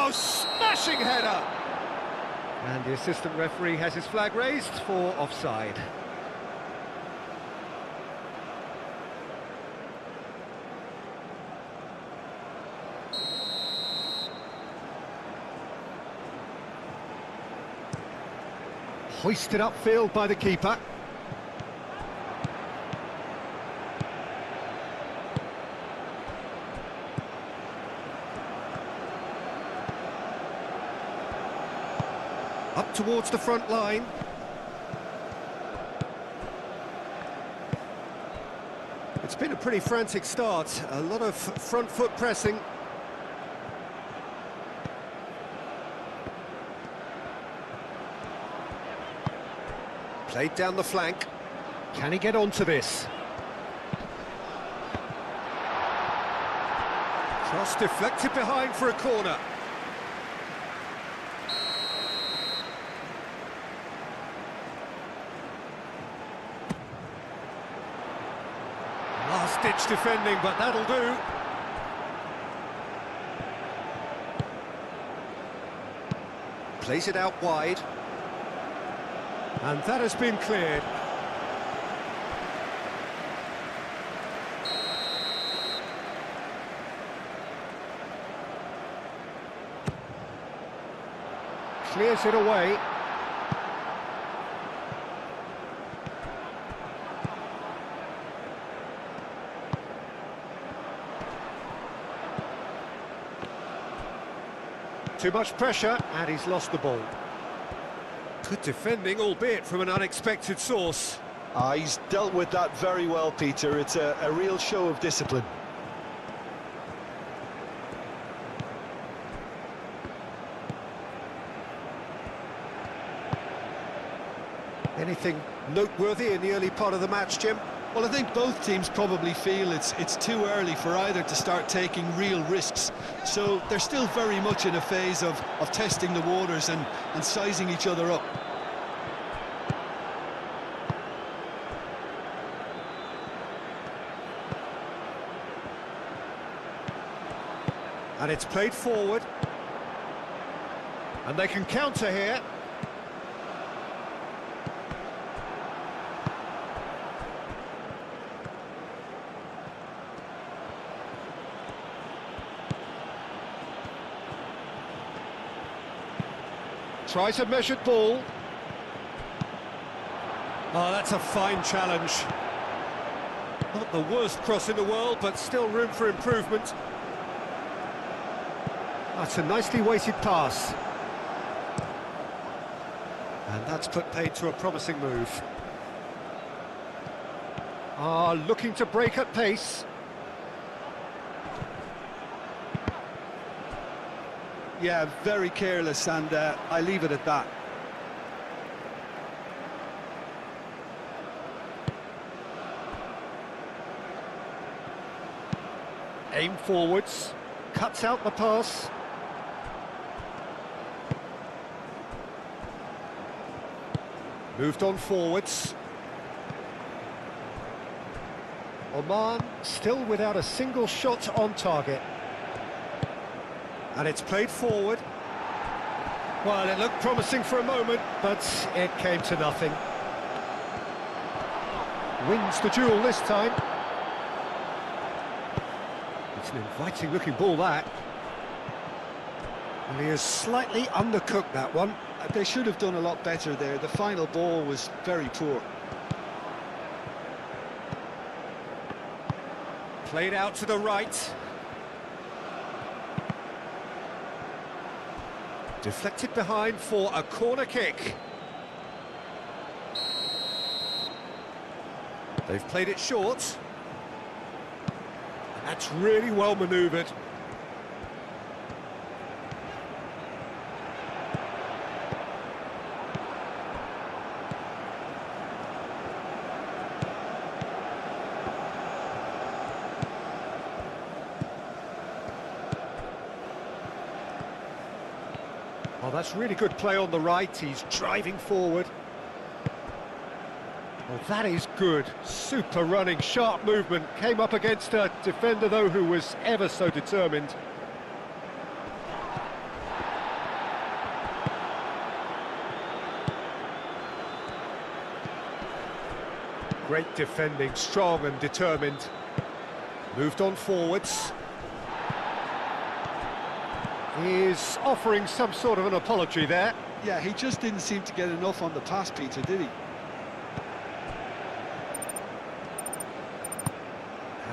Oh, smashing header! And the assistant referee has his flag raised for offside. Hoisted upfield by the keeper. Up towards the front line. It's been a pretty frantic start, a lot of front foot pressing. Played down the flank. Can he get onto this? Cross deflected behind for a corner. Last-ditch defending, but that'll do. Plays it out wide. And that has been cleared. Clears it away. Too much pressure, and he's lost the ball. Good defending, albeit from an unexpected source. He's dealt with that very well, Peter. It's a real show of discipline. Anything noteworthy in the early part of the match, Jim? Well, I think both teams probably feel it's too early for either to start taking real risks. So they're still very much in a phase of testing the waters and sizing each other up. And it's played forward. And they can counter here. Tries a measured ball. Oh, that's a fine challenge. Not the worst cross in the world, but still room for improvement. That's a nicely weighted pass. And that's put paid to a promising move. Looking to break at pace. Yeah, very careless, and I leave it at that. Aim forwards, cuts out the pass. Moved on forwards. Oman still without a single shot on target. And it's played forward. Well, it looked promising for a moment, but it came to nothing. Wins the duel this time. It's an inviting-looking ball, that. And he has slightly undercooked that one. They should have done a lot better there. The final ball was very poor. Played out to the right. Deflected behind for a corner kick. They've played it short. And that's really well manoeuvred. Oh, that's really good play on the right. He's driving forward. Well, that is good. Super running, sharp movement. Came up against a defender, though, who was ever so determined. Great defending, strong and determined. Moved on forwards. He's offering some sort of an apology there. Yeah, he just didn't seem to get enough on the pass, Peter, did he?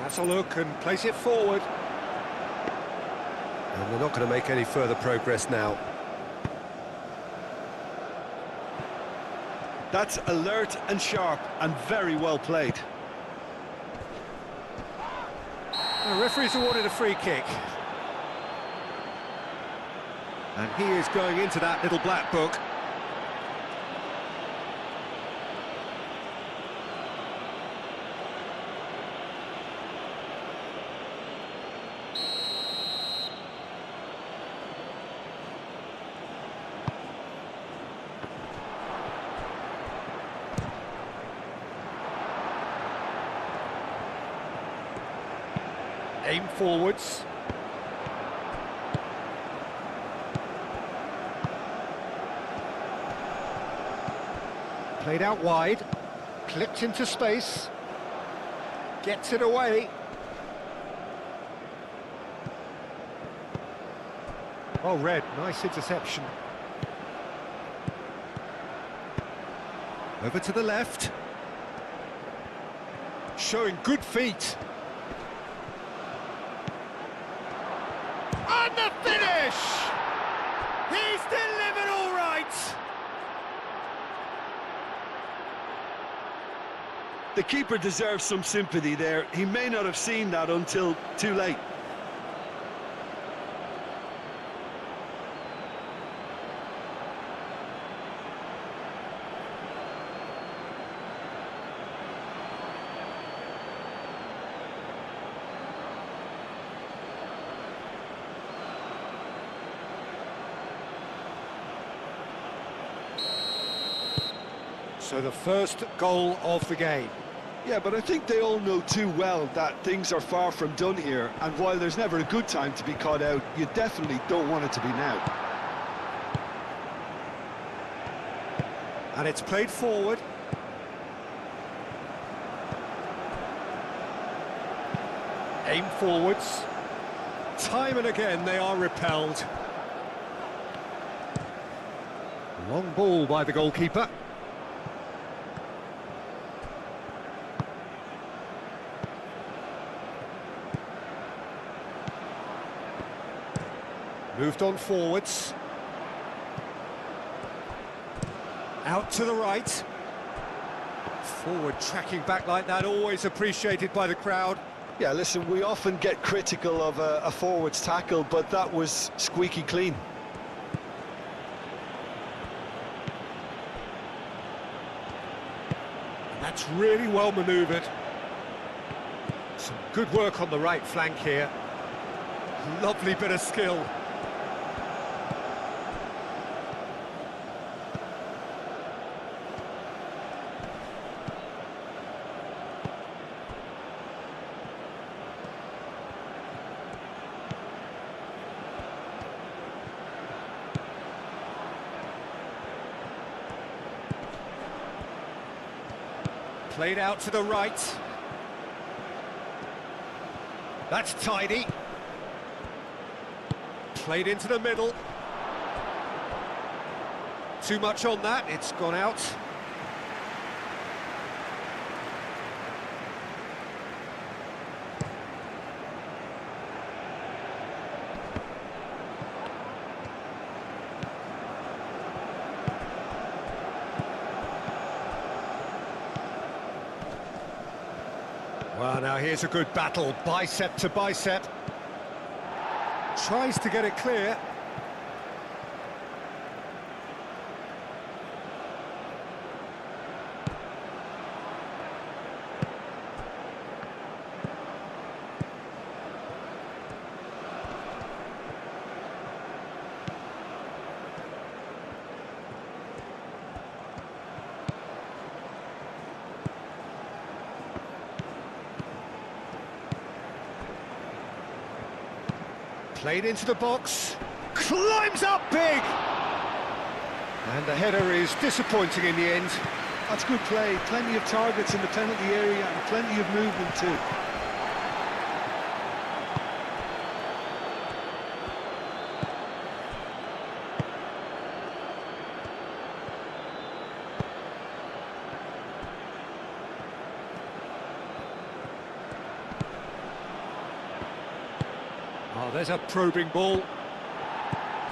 Has a look and place it forward. And they're not going to make any further progress now. That's alert and sharp and very well played. The referee's awarded a free kick. And he is going into that little black book. Aim forwards. Played out wide, clipped into space, gets it away. Oh, Red, nice interception. Over to the left. Showing good feet. And the finish! He's delivered all right! The keeper deserves some sympathy there. He may not have seen that until too late. So the first goal of the game. Yeah, but I think they all know too well that things are far from done here, and while there's never a good time to be caught out, you definitely don't want it to be now. And it's played forward. Aim forwards. Time and again they are repelled. Long ball by the goalkeeper. Moved on forwards. Out to the right. Forward tracking back like that, always appreciated by the crowd. Yeah, listen, we often get critical of a forward's tackle, but that was squeaky clean. And that's really well manoeuvred. Some good work on the right flank here. Lovely bit of skill. Played out to the right. That's tidy. Played into the middle. Too much on that, it's gone out. Well, now here's a good battle, bicep to bicep. Tries to get it clear. Played into the box, climbs up big! And the header is disappointing in the end. That's good play. Plenty of targets in the penalty area and plenty of movement too. Oh, there's a probing ball.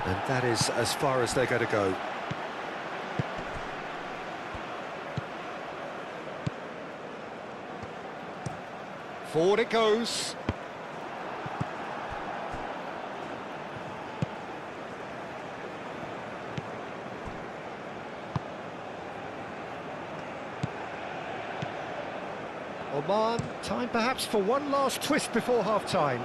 And that is as far as they're going to go. Forward it goes. Oman, time perhaps for one last twist before half-time.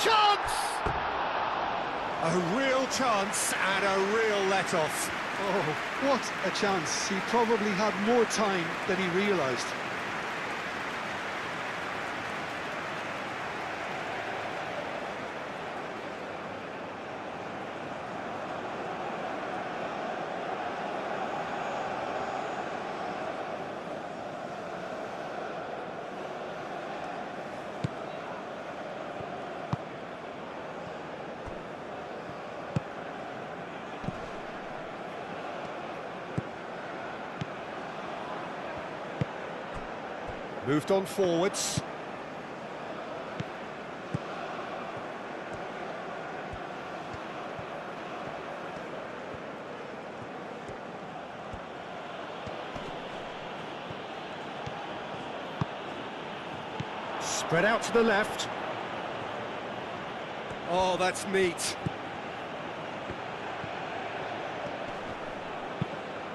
Chance! A real chance and a real let-off. Oh, what a chance. He probably had more time than he realised. Moved on forwards. Spread out to the left. Oh, that's neat.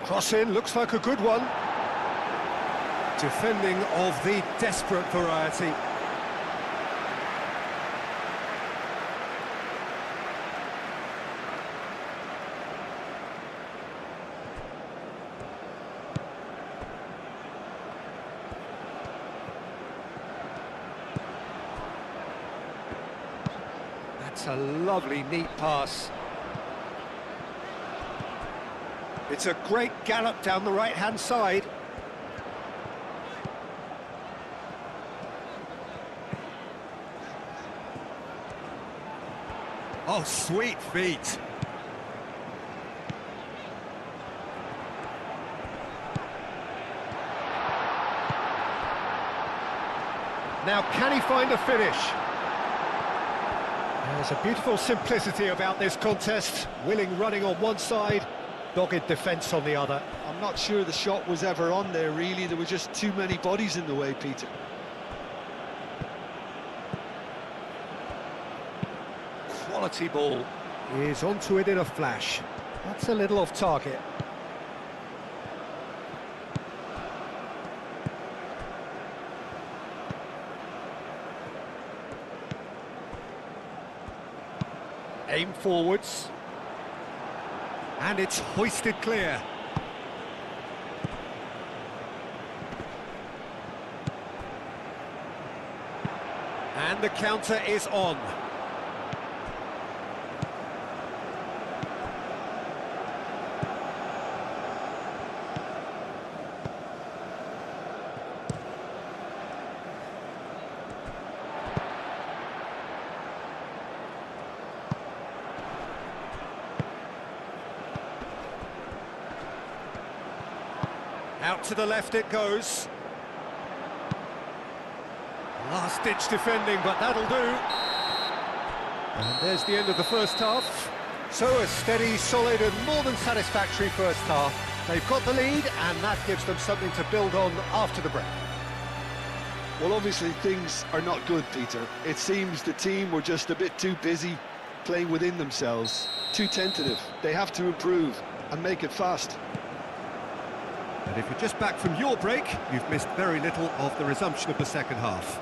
Cross in, looks like a good one. Defending of the desperate variety. That's a lovely, neat pass. It's a great gallop down the right-hand side. Oh, sweet feet. Now, can he find a finish? There's a beautiful simplicity about this contest. Willing running on one side, dogged defence on the other. I'm not sure the shot was ever on there, really. There were just too many bodies in the way, Peter. Quality ball. Is onto it in a flash. That's a little off target. Aim forwards. And it's hoisted clear. And the counter is on. Out to the left it goes. Last-ditch defending, but that'll do. And there's the end of the first half. So a steady, solid and more than satisfactory first half. They've got the lead, and that gives them something to build on after the break. Well, obviously things are not good, Peter. It seems the team were just a bit too busy playing within themselves, too tentative. They have to improve and make it fast. And if you're just back from your break, you've missed very little of the resumption of the second half.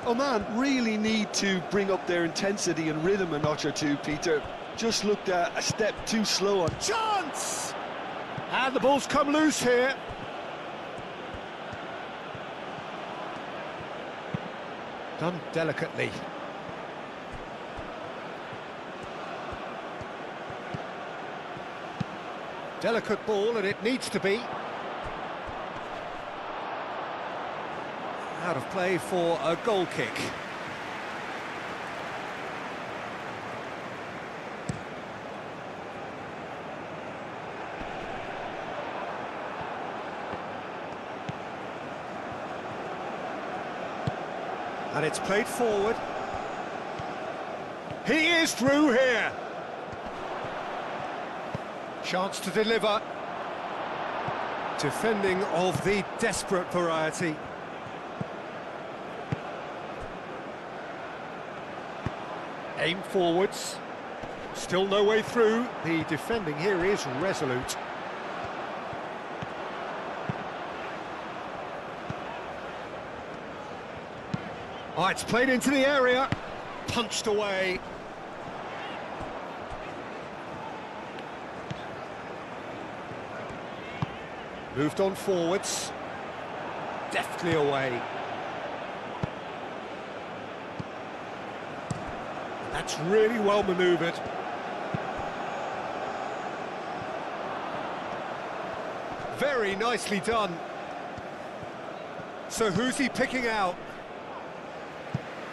Oman really need to bring up their intensity and rhythm a notch or two, Peter. Just looked a step too slow on. Chance! And the ball's come loose here. Done delicately. Delicate ball, and it needs to be. Out of play for a goal kick. And it's played forward. He is through here. Chance to deliver. Defending of the desperate variety. Aim forwards. Still no way through. The defending here is resolute. Oh, it's played into the area. Punched away. Moved on forwards. Deftly away. That's really well manoeuvred. Very nicely done. So who's he picking out?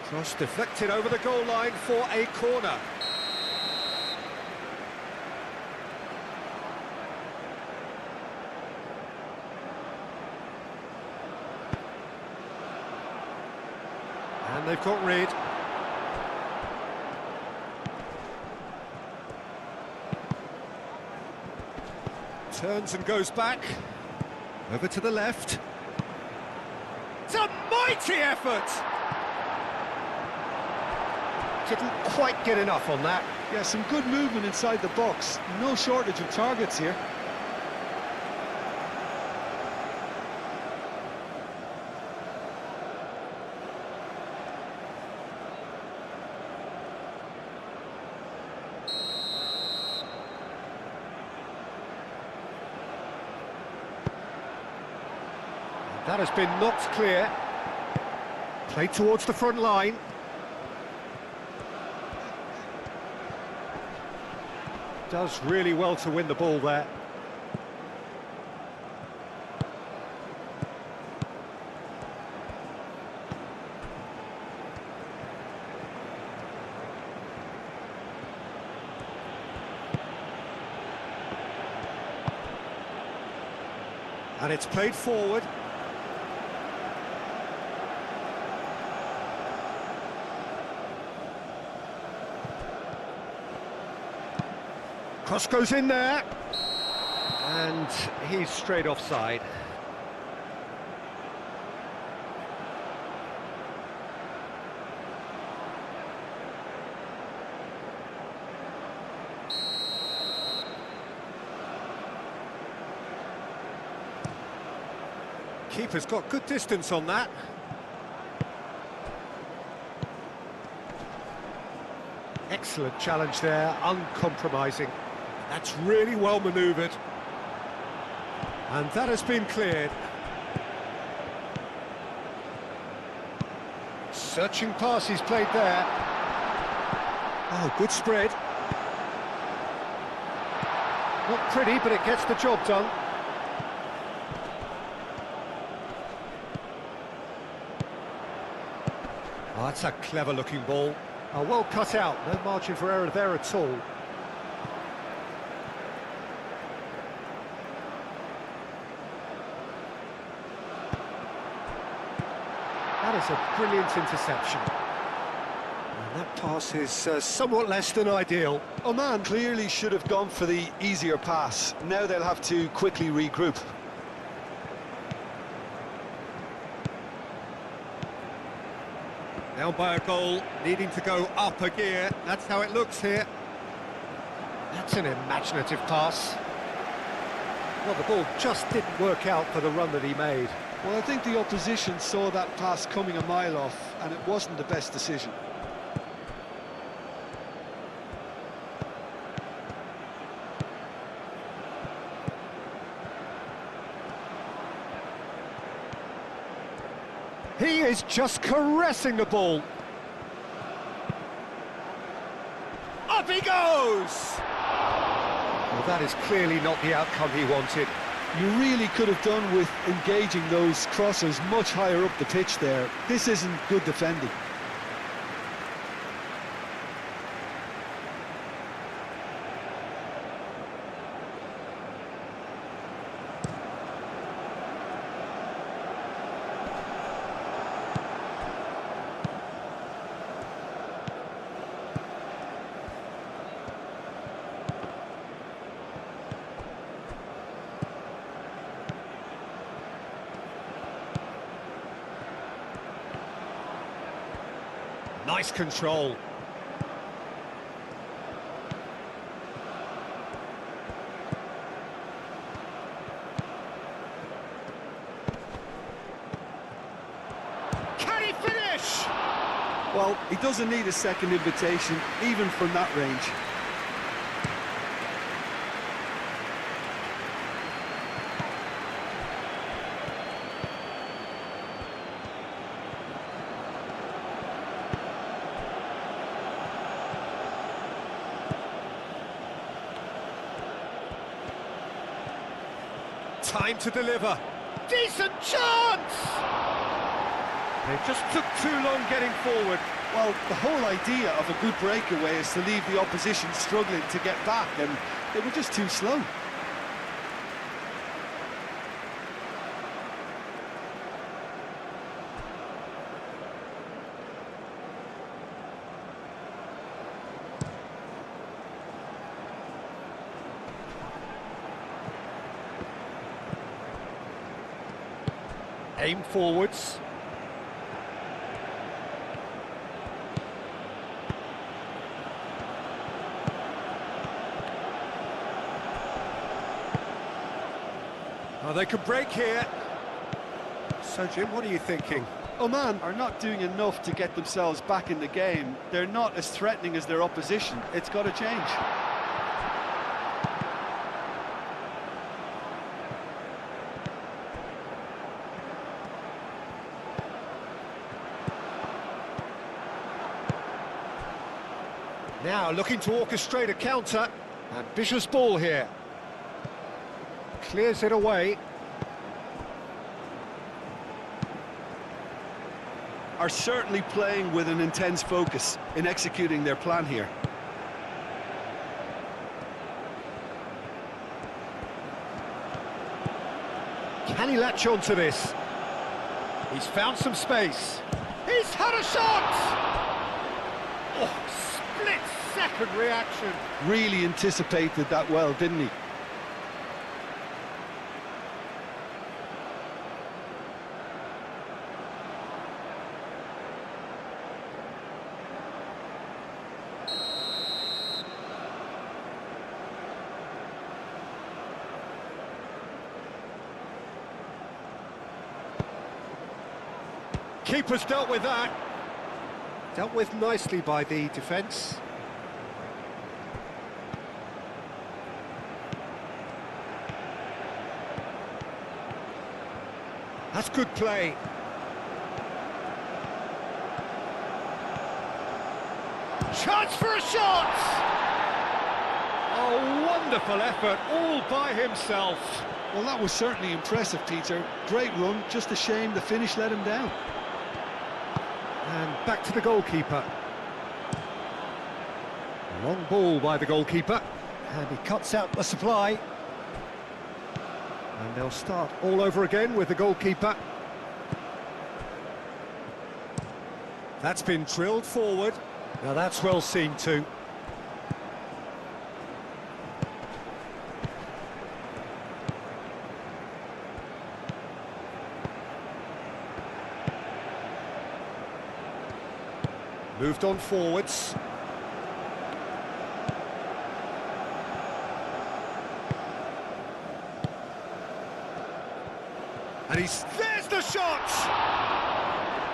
Cross deflected over the goal line for a corner. And they've got rid. Turns and goes back. Over to the left. It's a mighty effort! Couldn't quite get enough on that. Yeah, some good movement inside the box. No shortage of targets here. That has been knocked clear. Played towards the front line. Does really well to win the ball there. And it's played forward. Cross goes in there, and he's straight offside. Keeper's got good distance on that. Excellent challenge there, uncompromising. That's really well manoeuvred. And that has been cleared. Searching pass he's played there. Oh, good spread. Not pretty, but it gets the job done. Oh, that's a clever-looking ball. Oh, well cut out, no margin for error there at all. That is a brilliant interception. And that pass is somewhat less than ideal. Oman clearly should have gone for the easier pass. Now they'll have to quickly regroup. Down by a goal, needing to go up a gear. That's how it looks here. That's an imaginative pass. Well, the ball just didn't work out for the run that he made. Well, I think the opposition saw that pass coming a mile off, and it wasn't the best decision. He is just caressing the ball. Up he goes! Well, that is clearly not the outcome he wanted. You really could have done with engaging those crosses much higher up the pitch there. This isn't good defending. Nice control. Can he finish? Well, he doesn't need a second invitation, even from that range. Time to deliver. Decent chance! They just took too long getting forward. Well, the whole idea of a good breakaway is to leave the opposition struggling to get back, and they were just too slow. Aim forwards. Oh, they could break here. So, Jim, what are you thinking? Oman are not doing enough to get themselves back in the game. They're not as threatening as their opposition. It's got to change. Now looking to orchestrate a counter. Ambitious ball here. Clears it away. Are certainly playing with an intense focus in executing their plan here. Can he latch on to this? He's found some space. He's had a shot! Oh, split-second reaction. Really anticipated that well, didn't he? Keeper's dealt with that. Dealt with nicely by the defence. That's good play. Chance for a shot! A wonderful effort, all by himself. Well, that was certainly impressive, Peter. Great run, just a shame the finish let him down. And back to the goalkeeper. Long ball by the goalkeeper. And he cuts out the supply. And they'll start all over again with the goalkeeper. That's been drilled forward. Now that's well seen too. Moved on forwards. And there's the shot!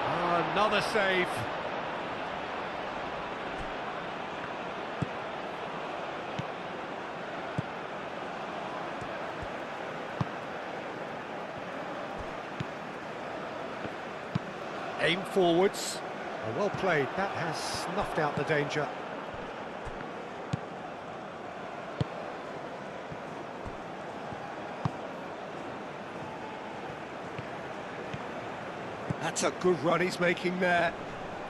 Oh, another save. Aim forwards. Oh, well played. That has snuffed out the danger. That's a good run he's making there.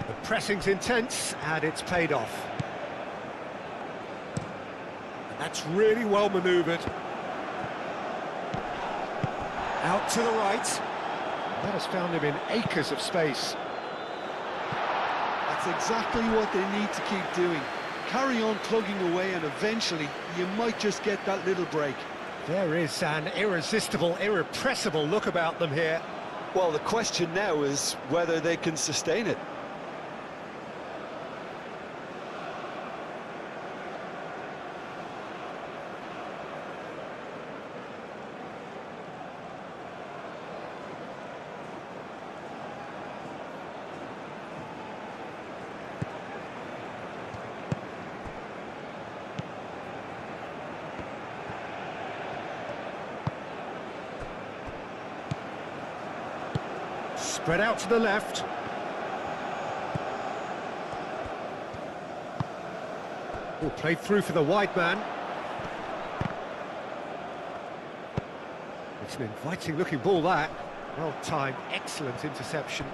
The pressing's intense, and it's paid off. And that's really well manoeuvred. Out to the right. That has found him in acres of space. That's exactly what they need to keep doing. Carry on plugging away, and eventually you might just get that little break. There is an irresistible, irrepressible look about them here. Well, the question now is whether they can sustain it. Spread out to the left. Oh, played through for the wide man. It's an inviting looking ball, that. Well timed, excellent interception.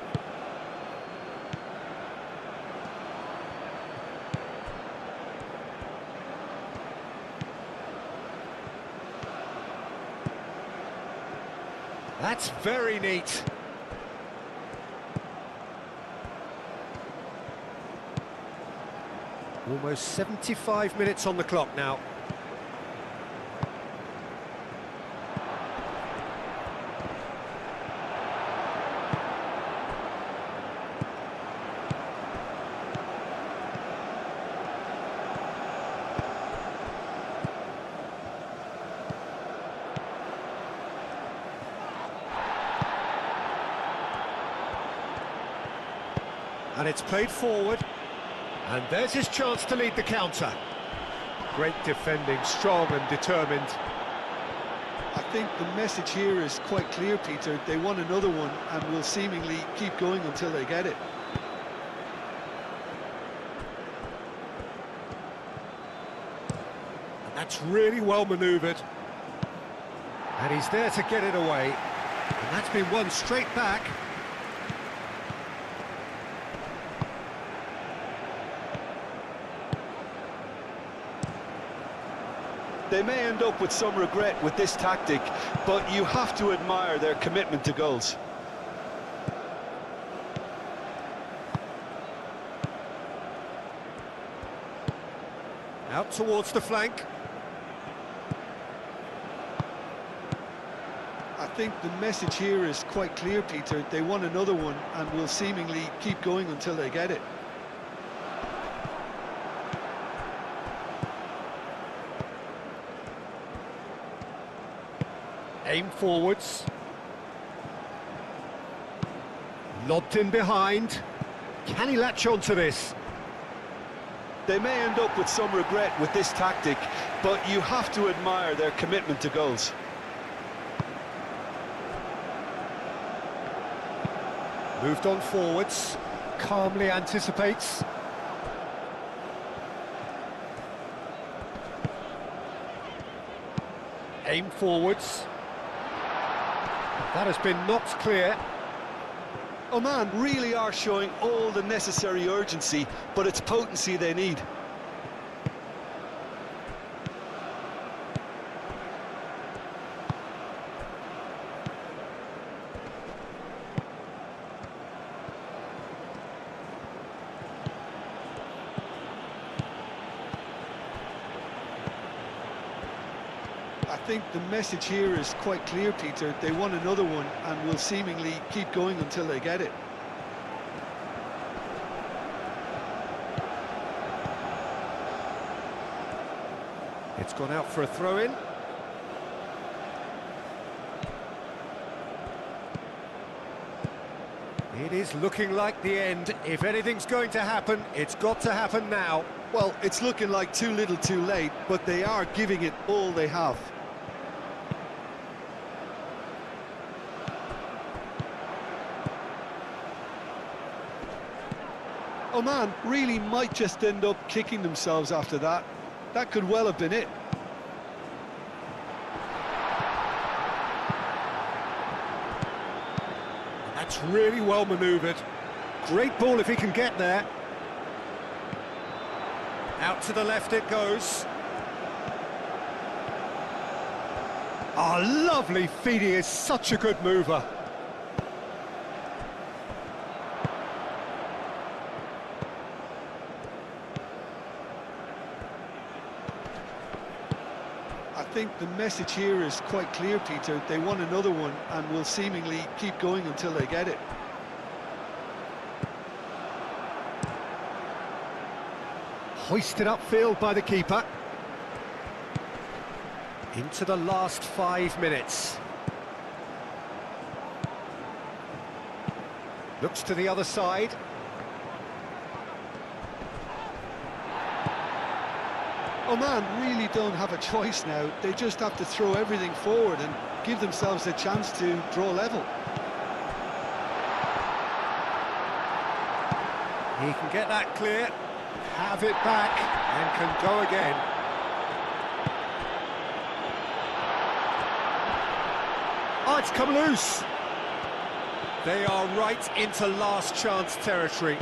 That's very neat. Almost 75 minutes on the clock now. And it's played forward. And there's his chance to lead the counter. Great defending, strong and determined. I think the message here is quite clear, Peter. They want another one and will seemingly keep going until they get it. And that's really well manoeuvred. And he's there to get it away. And that's been won straight back. They may end up with some regret with this tactic, but you have to admire their commitment to goals. Out towards the flank. I think the message here is quite clear, Peter. They want another one and will seemingly keep going until they get it. Aim forwards. Lobbed in behind. Can he latch on to this? They may end up with some regret with this tactic, but you have to admire their commitment to goals. Moved on forwards. Calmly anticipates. Aim forwards. That has been knocked clear. Oman really are showing all the necessary urgency, but it's potency they need. I think the message here is quite clear, Peter. They want another one and will seemingly keep going until they get it. It's gone out for a throw-in. It is looking like the end. If anything's going to happen, it's got to happen now. Well, it's looking like too little too late, but they are giving it all they have. Oman really might just end up kicking themselves after that. That could well have been it. That's really well manoeuvred. Great ball if he can get there. Out to the left it goes. Oh, lovely feed. He is such a good mover. I think the message here is quite clear, Peter. They want another one and will seemingly keep going until they get it. Hoisted upfield by the keeper. Into the last 5 minutes. Looks to the other side. Oman really don't have a choice now. They just have to throw everything forward and give themselves a chance to draw level. He can get that clear, have it back, and can go again. Oh, it's come loose. They are right into last chance territory.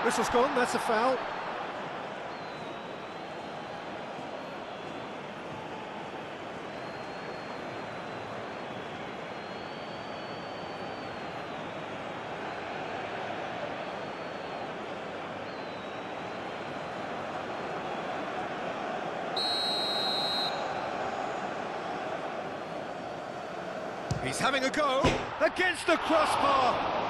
Whistle's gone, that's a foul. He's having a go against the crossbar.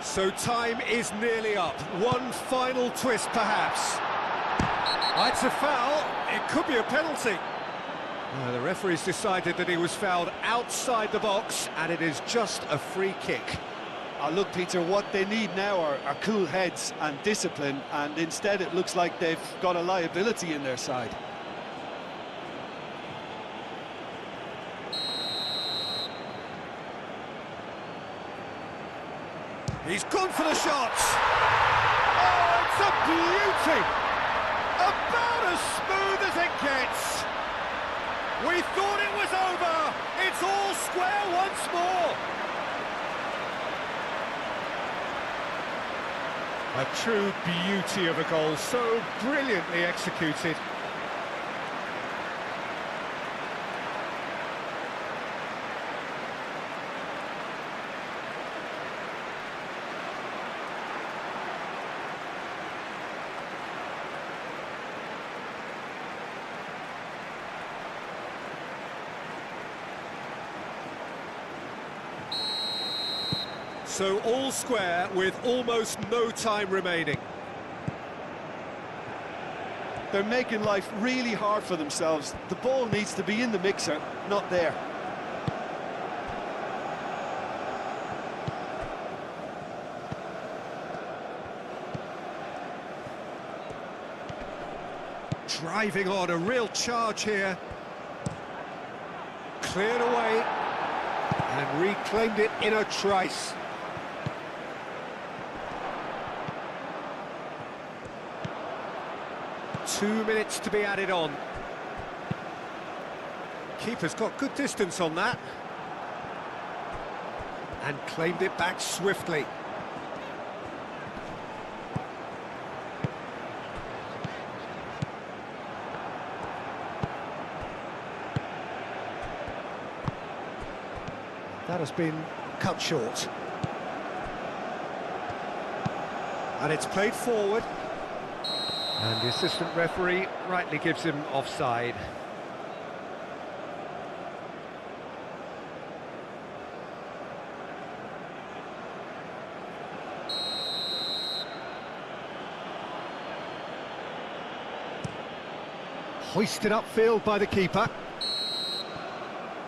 So time is nearly up. One final twist, perhaps. It's a foul. It could be a penalty. The referee's decided that he was fouled outside the box, and it is just a free kick. Look, Peter, what they need now are cool heads and discipline, and instead it looks like they've got a liability in their side. He's gone for the shots. Oh, it's a beauty. About as smooth as it gets. We thought it was over. It's all square once more. A true beauty of a goal, so brilliantly executed. So all square with almost no time remaining. They're making life really hard for themselves. The ball needs to be in the mixer, not there. Driving on, a real charge here. Cleared away and reclaimed it in a trice. Two minutes to be added on. Keeper's got good distance on that. And claimed it back swiftly. That has been cut short. And it's played forward. And the assistant referee rightly gives him offside. Hoisted upfield by the keeper.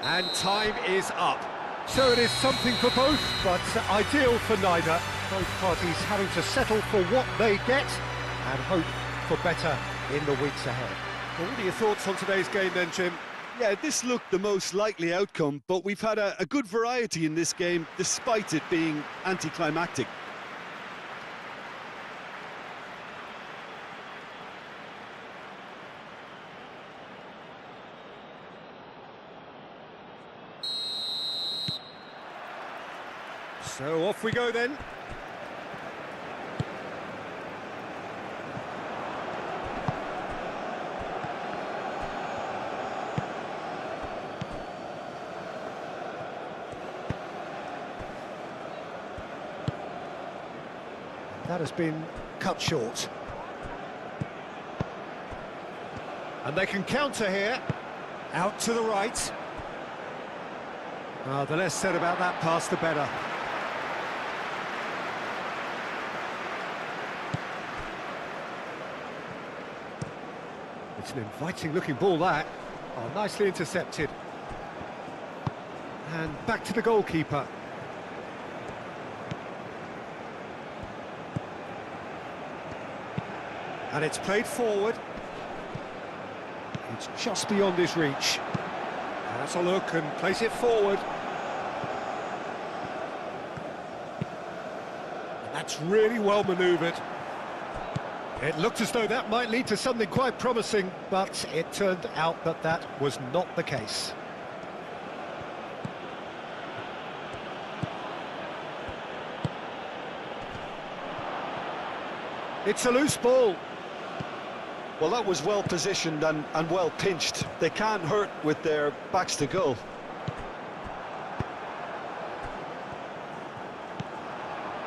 And time is up. So it is something for both, but ideal for neither. Both parties having to settle for what they get and hope for better in the weeks ahead. Well, what are your thoughts on today's game then, Jim? Yeah, this looked the most likely outcome, but we've had a good variety in this game, despite it being anticlimactic. So off we go then. That has been cut short. And they can counter here. Out to the right. The less said about that pass, the better. It's an inviting-looking ball, that. Oh, nicely intercepted. And back to the goalkeeper. And it's played forward. It's just beyond his reach. Has a look and plays it forward. And that's really well manoeuvred. It looked as though that might lead to something quite promising, but it turned out that that was not the case. It's a loose ball. Well, that was well positioned and well pinched. They can't hurt with their backs to goal.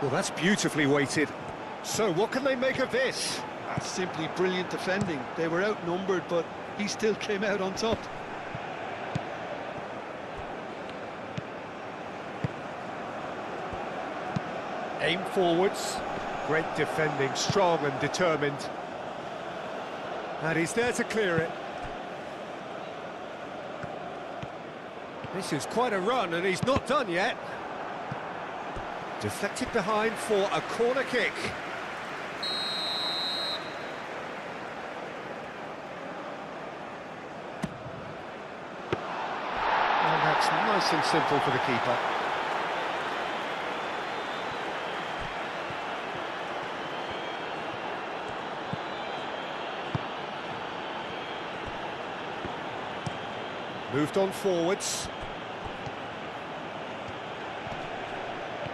Well, that's beautifully weighted. So what can they make of this? That's simply brilliant defending. They were outnumbered, but he still came out on top. Aim forwards. Great defending, strong and determined. And he's there to clear it. This is quite a run, and he's not done yet. Deflected behind for a corner kick. And that's nice and simple for the keeper. Moved on forwards.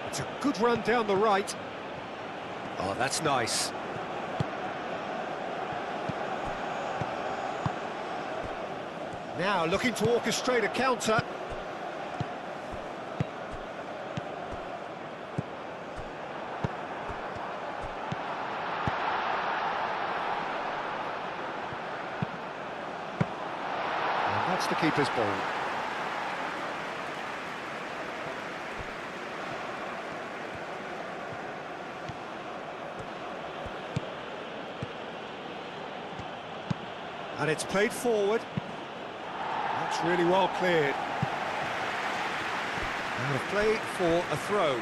It's a good run down the right. Oh, that's nice. Now looking to orchestrate a counter. That's the keeper's ball. And it's played forward. That's really well cleared. Out of play for a throw.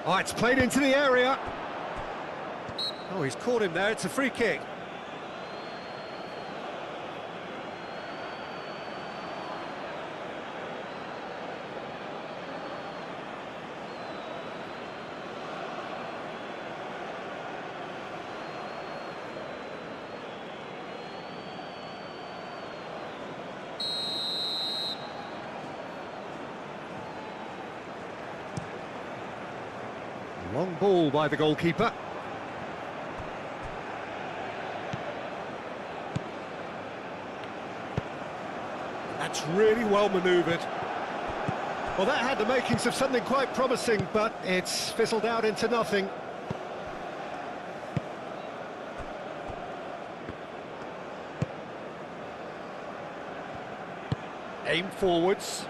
Oh, it's played into the area. Oh, he's caught him there. It's a free kick. Long ball by the goalkeeper. That's really well manoeuvred. Well, that had the makings of something quite promising, but it's fizzled out into nothing. Aim forwards.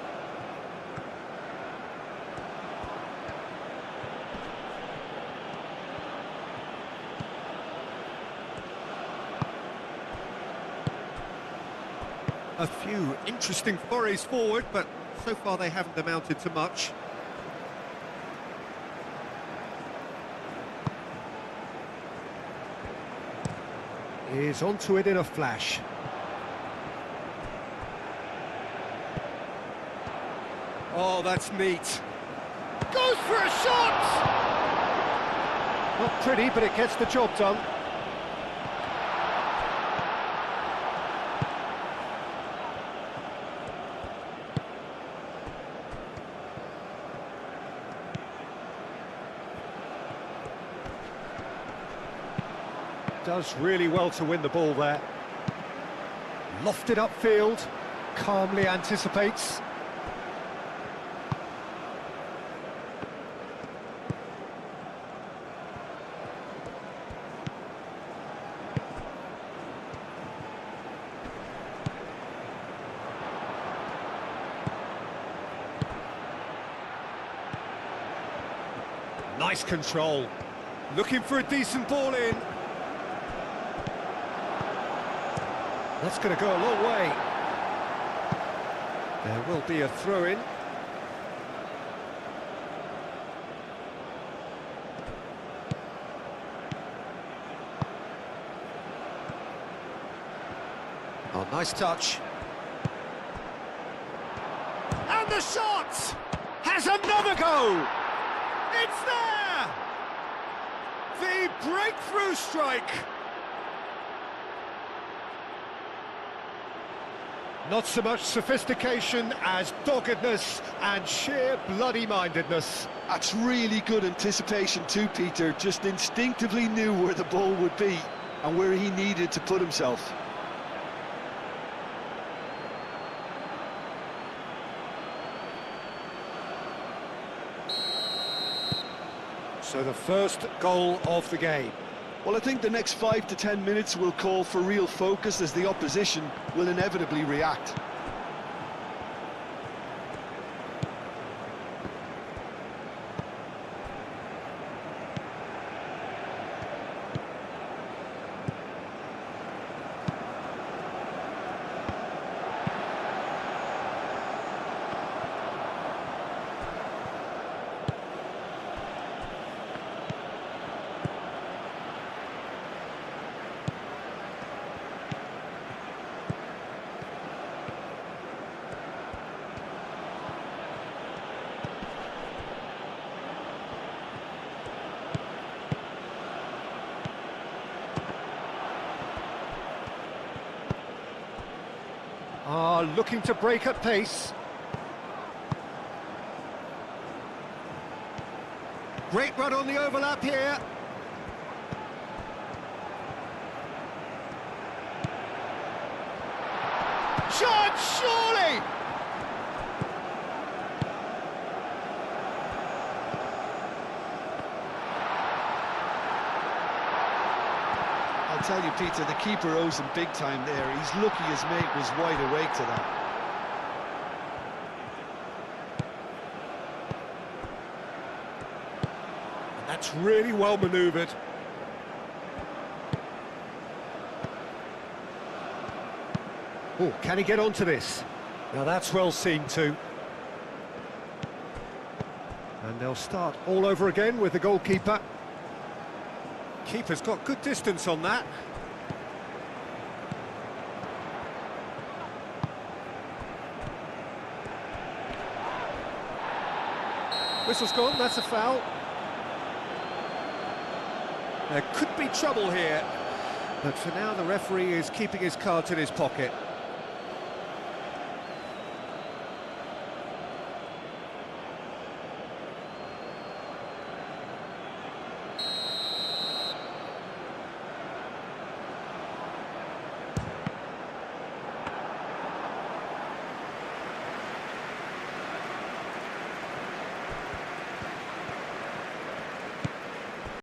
A few interesting forays forward, but so far they haven't amounted to much. He's onto it in a flash. Oh, that's neat. Goes for a shot! Not pretty, but it gets the job done. Does really well to win the ball there. Lofted upfield, calmly anticipates. Nice control. Looking for a decent ball in. That's going to go a long way. There will be a throw-in. Oh, nice touch. And the shot has another go. It's there! The breakthrough strike. Not so much sophistication as doggedness and sheer bloody-mindedness. That's really good anticipation too, Peter. Just instinctively knew where the ball would be and where he needed to put himself. So the first goal of the game. Well, I think the next 5 to 10 minutes will call for real focus as the opposition will inevitably react. Looking to break at pace. Great run on the overlap here. Shot, surely! I'll tell you, Peter, the keeper owes him big time there. He's lucky his mate was wide awake to that. That's really well manoeuvred. Oh, can he get onto this? Now that's well seen too. And they'll start all over again with the goalkeeper. Keeper's got good distance on that. Whistle's gone, that's a foul. There could be trouble here, but for now the referee is keeping his cards in his pocket.